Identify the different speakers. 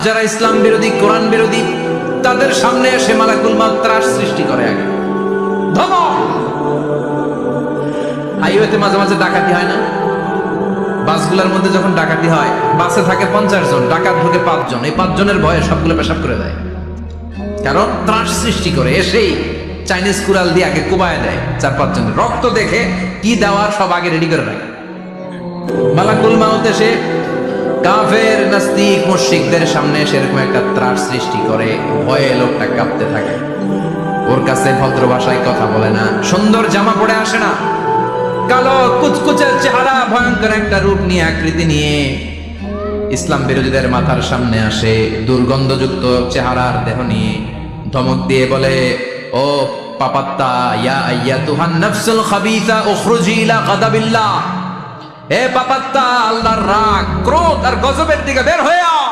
Speaker 1: যারা ইসলাম বিরোধী, কোরআন বিরোধী, তাদের সামনে এসে মালাকুল মউত ত্রাস সৃষ্টি করে। আগে ধমক। হাইওয়েতে মাঝে মাঝে ডাকাতি হয় না? বাসগুলোর মধ্যে যখন ডাকাতি হয়, বাসে থাকে 50 জন, ডাকাত ঢুকে 5 জন। এই 5 জনের ভয়ে সবগুলো পেশাব করে দেয়, কারণ ত্রাস সৃষ্টি করে। এসেই চাইনিজ কুড়াল দিয়ে আগে কুবায় দেয় 4-5 জনের। রক্ত দেখে কি দেওয়ার সব আগে রেডি করে রাখে। মালাকুল মউত এসে কাফের, নাস্তিক, মুশরিকদের সামনে সেরকম একটা ত্রাস সৃষ্টি করে। ভয়ে লোকটা কাঁপতে থাকে। ওর কাছে ভদ্র ভাষায় কথা বলে না, সুন্দর জামা পরে আসে না, কালো কুচকুচে চেহারা, ভয়ঙ্কর একটা রূপ নিয়ে, আকৃতি নিয়ে ইসলাম বিরোধীদের মাথার সামনে আসে, দুর্গন্ধযুক্ত চেহারার দেহ নিয়ে ধমক দিয়ে বলে, ও পাপাত্তা, ইয়া আইয়াতুহান নাফসুল খাবিসা উখরুজি ইলা গাদাবিল্লাহ, হে পাপাত্তা, আল্লাহর রাগ, ক্রোধ আর গজবের দিকে বের হয়ে আও।